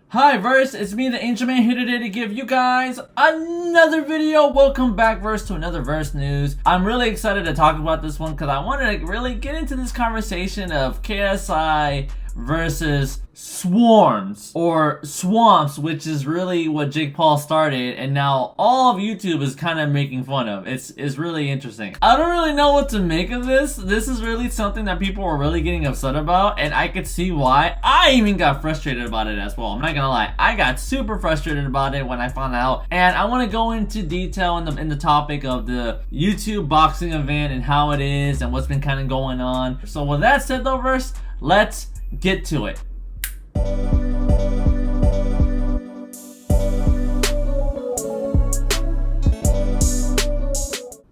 Hi Verse, it's me the Angel Man here today to give you guys another video. Welcome back Verse to another Verse news. I'm really excited to talk about this one because I wanted to really get into this conversation of KSI versus SWARMZ, or SWARMZ, which is really what Jake Paul started and now all of YouTube is kind of making fun of. It's really interesting. I don't really know what to make of this. This is really something that people are really getting upset about, and I could see why. I even got frustrated about it as well. I'm not gonna lie, I got super frustrated about it when I found out, and I want to go into detail in the topic of the YouTube boxing event and how it is and what's been kind of going on. So with that said though, Verse, let's get to it.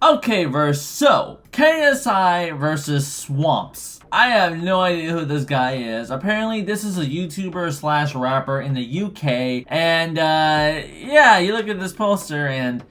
Okay, Verse, so KSI versus SWARMZ. I have no idea who this guy is. Apparently this is a YouTuber slash rapper in the UK, and yeah, you look at this poster and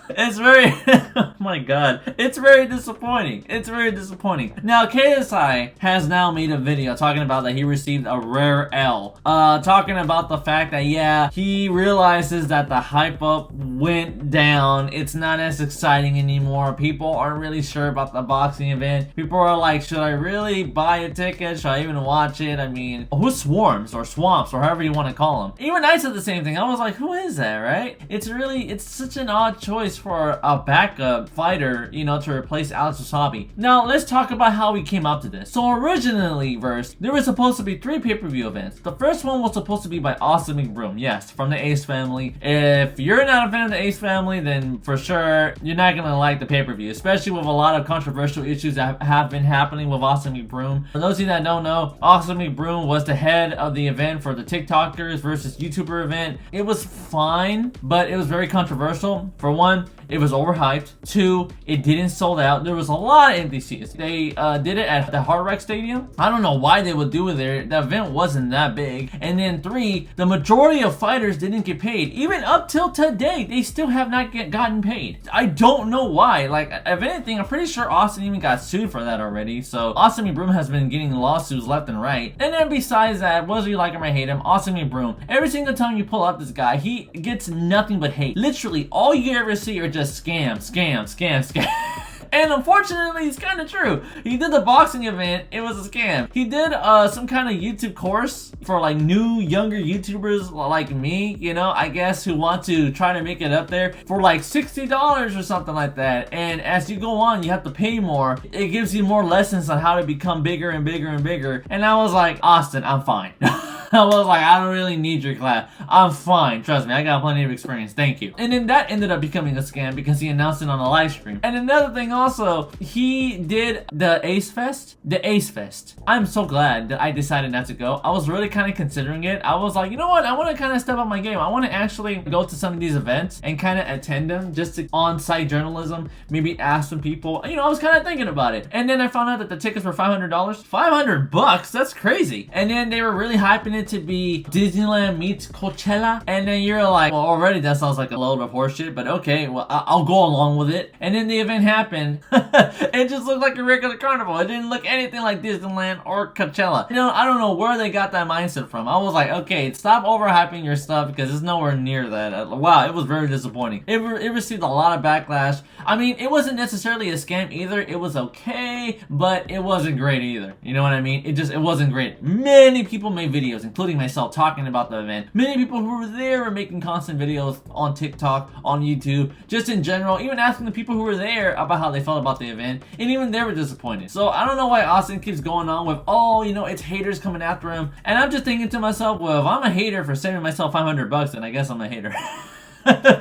it's very, oh my god, it's very disappointing. It's very disappointing. Now, KSI has now made a video talking about that he received a rare L. Talking about the fact that, yeah, he realizes that the hype up went down. It's not as exciting anymore. People aren't really sure about the boxing event. People are like, should I really buy a ticket? Should I even watch it? I mean, who's SWARMZ or SWAMZ or however you want to call him? Even I said the same thing. I was like, who is that, right? It's such an odd choice for a backup fighter, you know, to replace Alex Wasabi. Now, let's talk about how we came up to this. So originally, Verse, there was supposed to be 3 pay-per-view events. The first one was supposed to be by Austin McBroom, yes, from the Ace family. If you're not a fan of the Ace family, then for sure, you're not gonna like the pay-per-view, especially with a lot of controversial issues that have been happening with Austin McBroom. For those of you that don't know, Austin McBroom was the head of the event for the TikTokers versus YouTuber event. It was fine, but it was very controversial. For one, it was overhyped. 2, it didn't sold out. There was a lot of empty seats. They did it at the Hard Rock Stadium. I don't know why they would do it there. The event wasn't that big. And then 3, the majority of fighters didn't get paid. Even up till today, they still have not gotten paid. I don't know why. Like, if anything, I'm pretty sure Austin even got sued for that already. So Austin McBroom has been getting lawsuits left and right. And then besides that, whether you like him or hate him, Austin McBroom, every single time you pull up this guy, he gets nothing but hate. Literally, all you ever see are just scam. And unfortunately, it's kind of true. He did the boxing event, it was a scam. He did some kind of YouTube course for like new, younger YouTubers like me, you know, I guess, who want to try to make it up there for like $60 or something like that. And as you go on, you have to pay more. It gives you more lessons on how to become bigger and bigger and bigger. And I was like, Austin, I'm fine. I was like, I don't really need your class. I'm fine. Trust me, I got plenty of experience. Thank you. And then that ended up becoming a scam because he announced it on a live stream. And another thing also, he did the Ace Fest. The Ace Fest. I'm so glad that I decided not to go. I was really kind of considering it. I was like, you know what? I want to kind of step up my game. I want to actually go to some of these events and kind of attend them just to on-site journalism. Maybe ask some people. You know, I was kind of thinking about it. And then I found out that the tickets were $500. $500? That's crazy. And then they were really hyping it to be Disneyland meets Coachella, and then you're like, well, already that sounds like a load of horseshit, but okay, well, I'll go along with it. And then the event happened. It just looked like a regular carnival. It didn't look anything like Disneyland or Coachella. You know, I don't know where they got that mindset from. I was like, okay, stop overhyping your stuff because it's nowhere near that. Wow, it was very disappointing. It received a lot of backlash. I mean, it wasn't necessarily a scam either. It was okay, but it wasn't great either. You know what I mean? It wasn't great. Many people made videos, including myself, talking about the event. Many people who were there were making constant videos on TikTok, on YouTube, just in general, even asking the people who were there about how they felt about the event, and even they were disappointed. So I don't know why Austin keeps going on with, oh, you know, it's haters coming after him. And I'm just thinking to myself, well, if I'm a hater for saving myself $500, then I guess I'm a hater.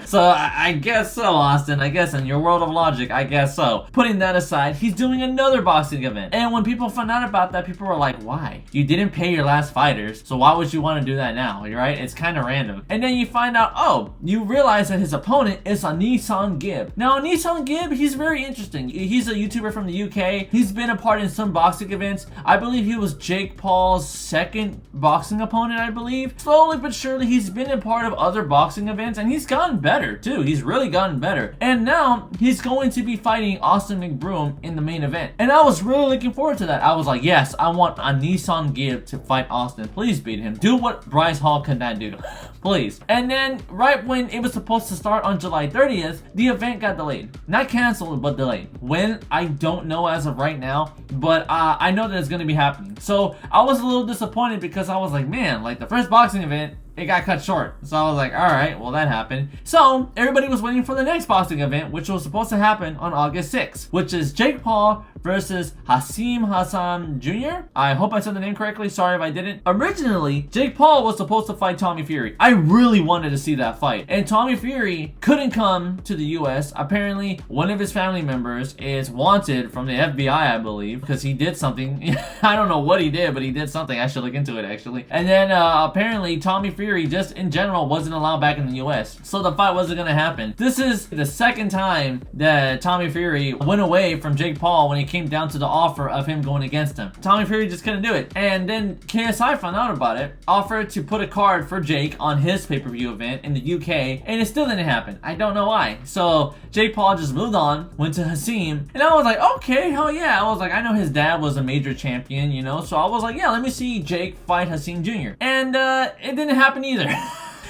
So I guess so, Austin. I guess in your world of logic, I guess so. Putting that aside, he's doing another boxing event. And when people found out about that, people were like, why? You didn't pay your last fighters, so why would you want to do that now, right? It's kind of random. And then you find out, oh, you realize that his opponent is a Nissan Gibb. Now, Nissan Gibb, he's very interesting. He's a YouTuber from the UK. He's been a part in some boxing events. I believe he was Jake Paul's second boxing opponent, I believe. Slowly but surely, he's been a part of other boxing events, and he's got gotten better too. He's really gotten better. And now he's going to be fighting Austin McBroom in the main event. And I was really looking forward to that. I was like, yes, I want a Nissan Gibb to fight Austin. Please beat him. Do what Bryce Hall could not do. Please. And then right when it was supposed to start on July 30th, the event got delayed. Not canceled, but delayed. When? I don't know as of right now, but I know that it's going to be happening. So I was a little disappointed because I was like, man, like the first boxing event, it got cut short. So I was like, all right, well, that happened. So everybody was waiting for the next boxing event, which was supposed to happen on August 6th, which is Jake Paul versus Hasim Hassan Jr. I hope I said the name correctly. Sorry if I didn't. Originally, Jake Paul was supposed to fight Tommy Fury. I really wanted to see that fight. And Tommy Fury couldn't come to the US. Apparently, one of his family members is wanted from the FBI, I believe, because he did something. I don't know what he did, but he did something. I should look into it, actually. And then apparently, Tommy Fury, just in general, wasn't allowed back in the US. So the fight wasn't going to happen. This is the second time that Tommy Fury went away from Jake Paul when he came down to the offer of him going against him. Tommy Fury just couldn't do it. And then KSI found out about it, offered to put a card for Jake on his pay-per-view event in the UK, and it still didn't happen. I don't know why. So Jake Paul just moved on, went to Hasim, and I was like, okay, hell yeah. I was like, I know his dad was a major champion, you know, so I was like, yeah, let me see Jake fight Hasim Jr. And it didn't happen either.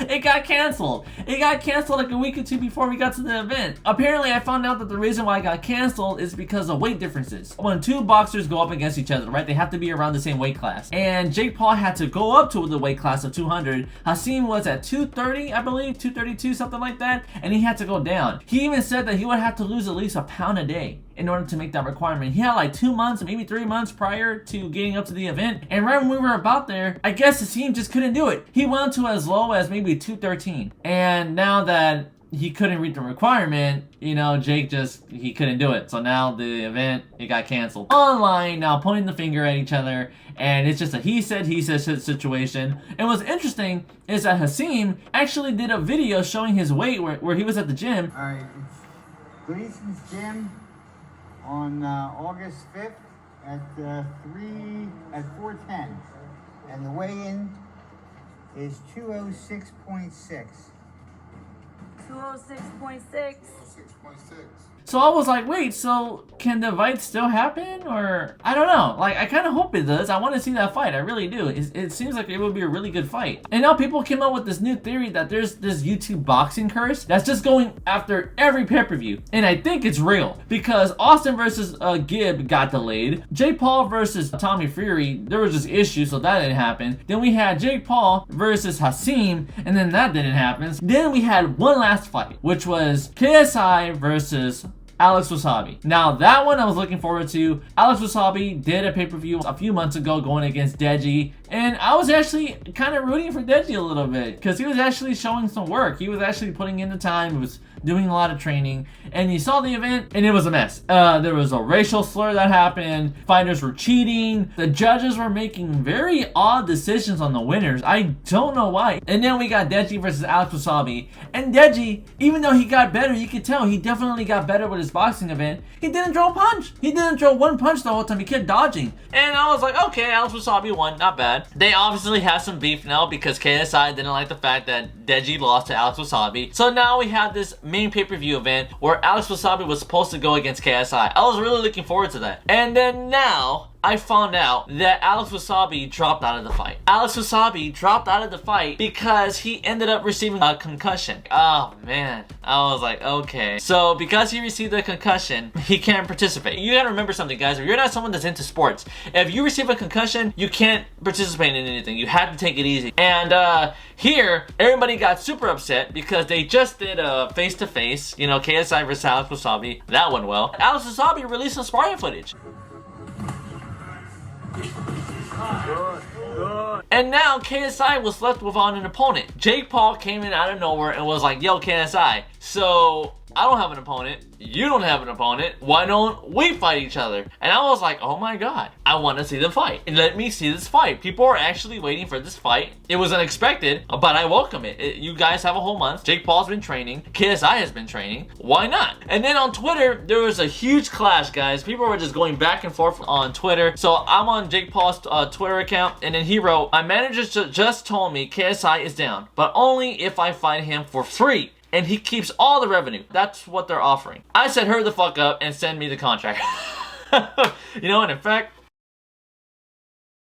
It got canceled. It got canceled like a week or two before we got to the event. Apparently, I found out that the reason why it got canceled is because of weight differences. When two boxers go up against each other, right, they have to be around the same weight class. And Jake Paul had to go up to the weight class of 200. Hasim was at 230, I believe, 232, something like that. And he had to go down. He even said that he would have to lose at least a pound a day in order to make that requirement. He had like 2 months, maybe 3 months prior to getting up to the event. And right when we were about there, I guess Hasim just couldn't do it. He went to as low as maybe 213. And now that he couldn't reach the requirement, you know, Jake he couldn't do it. So now the event, it got canceled. Online, now pointing the finger at each other. And it's just a he said situation. And what's interesting is that Hasim actually did a video showing his weight where he was at the gym. All right, it's Gleason's Gym on August 5th at 4:10, and the weigh-in is 206.6. 206.6. So I was like, wait, so can the fight still happen? Or, I don't know. Like, I kind of hope it does. I want to see that fight. I really do. It seems like it would be a really good fight. And now people came up with this new theory that there's this YouTube boxing curse that's just going after every pay-per-view. And I think it's real. Because Austin versus Gibb got delayed. Jake Paul versus Tommy Fury, there was just issues, so that didn't happen. Then we had Jake Paul versus Hasim, and then that didn't happen. Then we had one last fight, which was KSI versus Alex Wasabi. Now that one I was looking forward to. Alex Wasabi did a pay-per-view a few months ago going against Deji, and I was actually kind of rooting for Deji a little bit because he was actually showing some work. He was actually putting in the time. He was doing a lot of training, and you saw the event and it was a mess. There was a racial slur that happened. Fighters were cheating. The judges were making very odd decisions on the winners. I don't know why. And then we got Deji versus Alex Wasabi, and Deji, even though he got better, you could tell he definitely got better with his boxing event. He didn't throw a punch. He didn't throw one punch the whole time. He kept dodging, and I was like, okay, Alex Wasabi won, not bad. They obviously have some beef now because KSI didn't like the fact that Deji lost to Alex Wasabi. So now we have this main pay-per-view event where Alex Wasabi was supposed to go against KSI. I was really looking forward to that. And then now I found out that Alex Wasabi dropped out of the fight. Alex Wasabi dropped out of the fight because he ended up receiving a concussion. Oh man, I was like, okay. So because he received a concussion, he can't participate. You gotta remember something, guys. If you're not someone that's into sports, if you receive a concussion, you can't participate in anything. You have to take it easy. And here, everybody got super upset because they just did a face-to-face, you know, KSI versus Alex Wasabi. That went well. Alex Wasabi released some sparring footage. Good. And now KSI was left without an opponent. Jake Paul came in out of nowhere and was like, yo, KSI, so I don't have an opponent. You don't have an opponent. Why don't we fight each other? And I was like, oh my god, I want to see the fight. And let me see this fight. People are actually waiting for this fight. It was unexpected, but I welcome it. You guys have a whole month. Jake Paul's been training. KSI has been training. Why not? And then on Twitter, there was a huge clash, guys. People were just going back and forth on Twitter. So I'm on Jake Paul's Twitter account, and then he wrote, my manager just told me KSI is down, but only if I fight him for free. and he keeps all the revenue. That's what they're offering. I said, hurry the fuck up and send me the contract. You know, and in fact,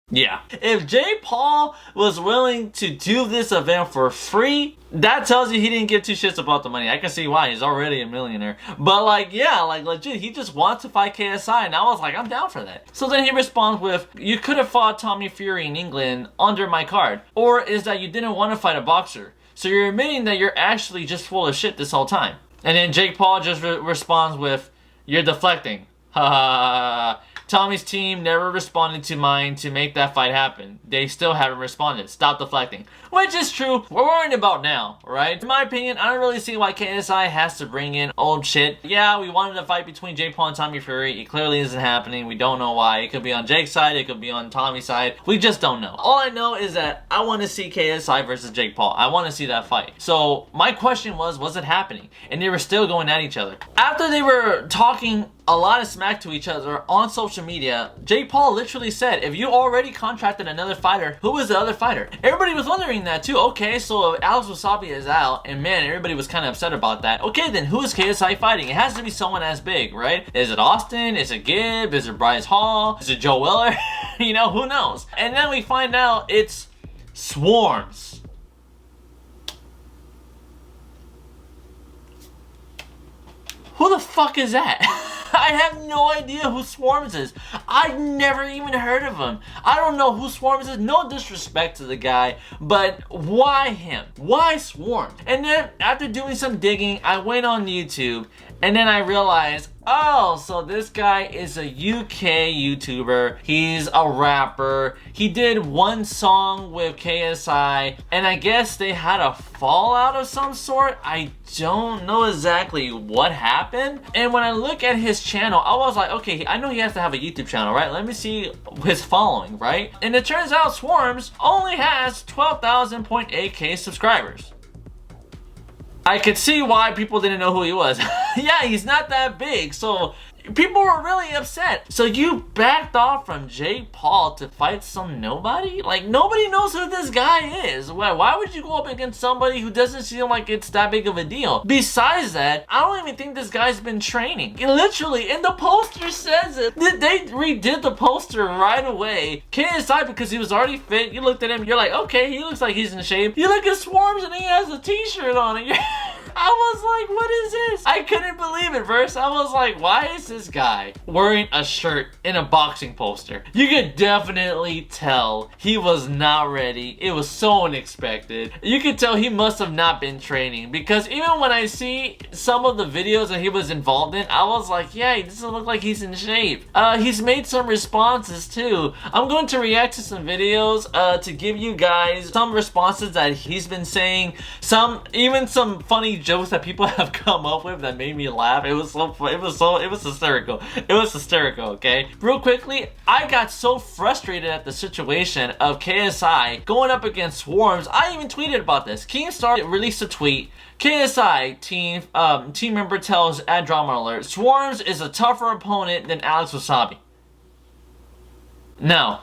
yeah. If Jake Paul was willing to do this event for free, that tells you he didn't give two shits about the money. I can see why. He's already a millionaire. But like, yeah, like legit, he just wants to fight KSI, and I was like, I'm down for that. So then he responds with, you could have fought Tommy Fury in England under my card. Or is that you didn't want to fight a boxer? So you're admitting that you're actually just full of shit this whole time. And then Jake Paul just responds with, you're deflecting. Ha ha ha. Tommy's team never responded to mine to make that fight happen. They still haven't responded. Stop deflecting. Which is true. We're worrying about now, right? In my opinion, I don't really see why KSI has to bring in old shit. Yeah, we wanted a fight between Jake Paul and Tommy Fury. It clearly isn't happening. We don't know why. It could be on Jake's side. It could be on Tommy's side. We just don't know. All I know is that I want to see KSI versus Jake Paul. I want to see that fight. So my question was it happening? And they were still going at each other. After they were talking a lot of smack to each other on social media, Jake Paul literally said, if you already contracted another fighter, who is the other fighter? Everybody was wondering that too. Okay, so Alex Wasabi is out, and man, everybody was kind of upset about that. Okay, then who is KSI fighting? It has to be someone as big, right? Is it Austin? Is it Gibb? Is it Bryce Hall? Is it Joe Weller? You know, who knows? And then we find out it's SWARMZ. Who the fuck is that? I have no idea who SWARMZ is. I've never even heard of him. I don't know who SWARMZ is. No disrespect to the guy, but why him? Why SWARMZ? And then after doing some digging, I went on YouTube, and then I realized, oh, so this guy is a UK YouTuber. He's a rapper. He did one song with KSI, and I guess they had a fallout of some sort. I don't know exactly what happened. And when I look at his channel, I was like, okay, I know he has to have a YouTube channel, right? Let me see his following, right? And it turns out SWARMZ only has 12,000.8K subscribers. I could see why people didn't know who he was. Yeah, he's not that big, so people were really upset. So you backed off from Jake Paul to fight some nobody? Like, nobody knows who this guy is. Why would you go up against somebody who doesn't seem like it's that big of a deal? Besides that, I don't even think this guy's been training. Literally, and the poster says it. They redid the poster right away. KSI, because he was already fit, you looked at him, you're like, okay, he looks like he's in shape. You look at SWARMZ and he has a t-shirt on it. I was like, what is this? I couldn't believe it, Verse. I was like, why is this guy wearing a shirt in a boxing poster? You could definitely tell he was not ready. It was so unexpected. You could tell he must have not been training, because even when I see some of the videos that he was involved in, I was like, yeah, he doesn't look like he's in shape. He's made some responses too. I'm going to react to some videos to give you guys some responses that he's been saying, even some funny jokes that people have come up with that made me laugh. It was hysterical. It was hysterical, okay? Real quickly, I got so frustrated at the situation of KSI going up against SWARMZ. I even tweeted about this. Keemstar released a tweet. KSI team member tells at Drama Alert, SWARMZ is a tougher opponent than Alex Wasabi. No.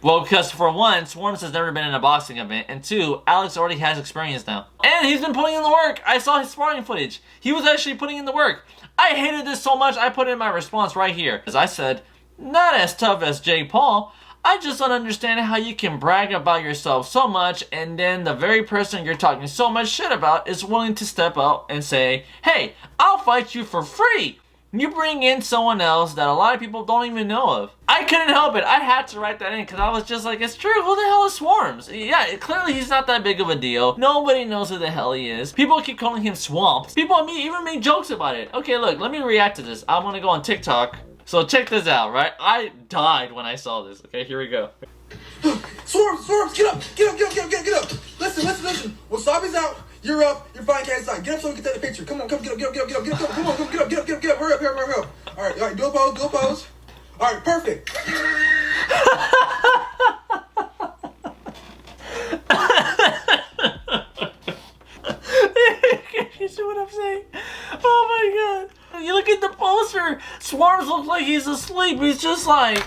Well, because for one, SWARMZ has never been in a boxing event, and two, Alex already has experience now. And he's been putting in the work. I saw his sparring footage. He was actually putting in the work. I hated this so much, I put in my response right here. As I said, not as tough as Jake Paul. I just don't understand how you can brag about yourself so much, and then the very person you're talking so much shit about is willing to step out and say, hey, I'll fight you for free. You bring in someone else that a lot of people don't even know of. I couldn't help it. I had to write that in because I was just like, it's true. Who the hell is SWARMZ? Yeah, clearly he's not that big of a deal. Nobody knows who the hell he is. People keep calling him Swamp. People even make jokes about it. Okay, look, let me react to this. I'm gonna go on TikTok. So check this out, right? I died when I saw this. Okay, here we go. SWARMZ, get up. Listen. Wasabi's out. You're up. You're fine, KSI. Get up so we can take the picture. Come on, get up. Come on, get up. Hurry up. All right, do a pose. All right, perfect. You see what I'm saying? Oh my god. You look at the poster. SWARMZ looks like he's asleep. He's just like,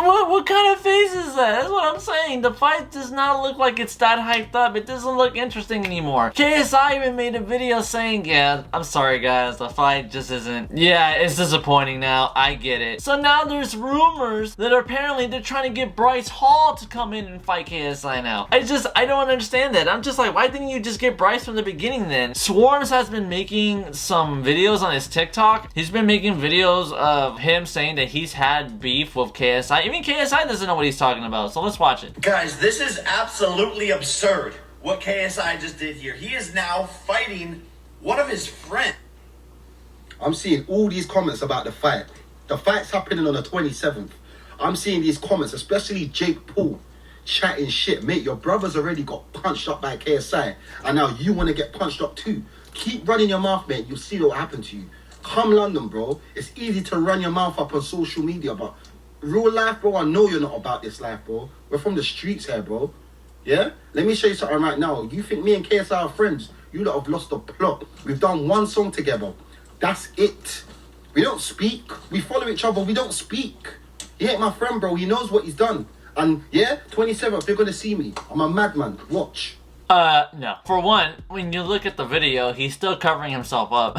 What kind of face is that? That's what I'm saying. The fight does not look like it's that hyped up. It doesn't look interesting anymore. KSI even made a video saying, yeah, I'm sorry guys, the fight just isn't. Yeah, it's disappointing now. I get it. So now there's rumors that apparently they're trying to get Bryce Hall to come in and fight KSI now. I don't understand that. I'm just like, why didn't you just get Bryce from the beginning then? SWARMZ has been making some videos on his TikTok. He's been making videos of him saying that he's had beef with KSI. Even KSI doesn't know what he's talking about, so let's watch it. Guys, this is absolutely absurd what KSI just did here. He is now fighting one of his friends. I'm seeing all these comments about the fight. The fight's happening on the 27th. I'm seeing these comments, especially Jake Paul, chatting shit. Mate, your brother's already got punched up by KSI, and now you want to get punched up too. Keep running your mouth, mate. You'll see what will happen to you. Come London, bro. It's easy to run your mouth up on social media, but real life, bro, I know you're not about this life, bro. We're from the streets here, bro. Yeah? Let me show you something right now. You think me and KSI are friends? You lot have lost the plot. We've done one song together. That's it. We don't speak. We follow each other. We don't speak. He ain't my friend, bro. He knows what he's done. And yeah, 27th, you're gonna see me. I'm a madman. Watch. No. For one, when you look at the video, he's still covering himself up.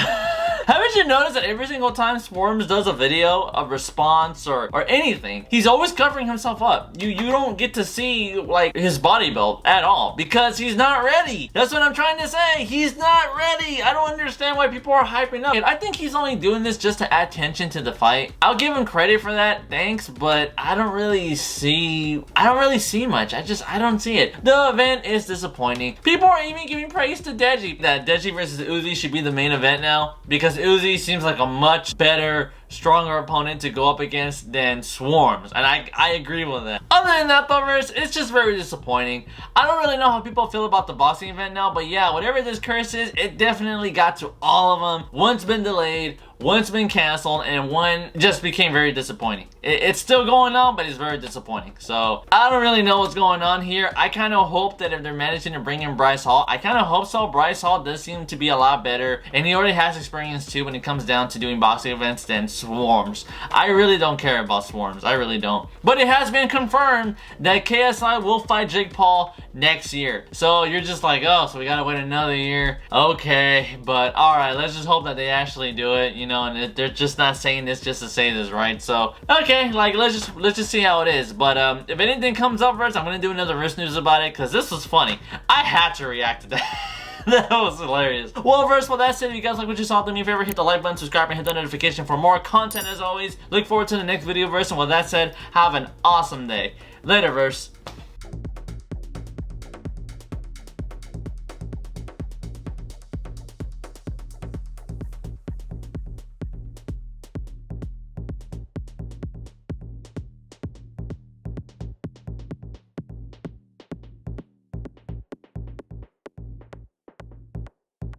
Haven't you noticed that every single time SWARMZ does a video, a response, or anything, he's always covering himself up. You don't get to see, like, his body build at all because he's not ready. That's what I'm trying to say. He's not ready. I don't understand why people are hyping up. I think he's only doing this just to add tension to the fight. I'll give him credit for that, thanks, but I don't really see much. I don't see it. The event is disappointing. People are even giving praise to Deji. That Deji versus Uzi should be the main event now because Uzi seems like a much better, stronger opponent to go up against than SWARMZ, and I agree with that. Other than that though, it's just very disappointing. I don't really know how people feel about the boxing event now, but yeah, whatever this curse is, it definitely got to all of them. One's been delayed, one's been canceled, and one just became very disappointing. It's still going on, but it's very disappointing. So I don't really know what's going on here. I kind of hope that if they're managing to bring in Bryce Hall, I kind of hope so. Bryce Hall does seem to be a lot better, and he already has experience too when it comes down to doing boxing events than SWARMZ. I really don't care about SWARMZ. I really don't. But it has been confirmed that KSI will fight Jake Paul next year. So you're just like, oh, so we gotta wait another year. Okay, but alright, let's just hope that they actually do it, you know, and they're just not saying this just to say this, right? So, okay, like, let's just see how it is. But if anything comes up first, I'm gonna do another wrist news about it, because this was funny. I had to react to that. That was hilarious. Well, first, with that said, if you guys like what you saw, do me a favor, hit the like button, subscribe, and hit the notification for more content as always. Look forward to the next video verse, and with that said, have an awesome day. Later, verse.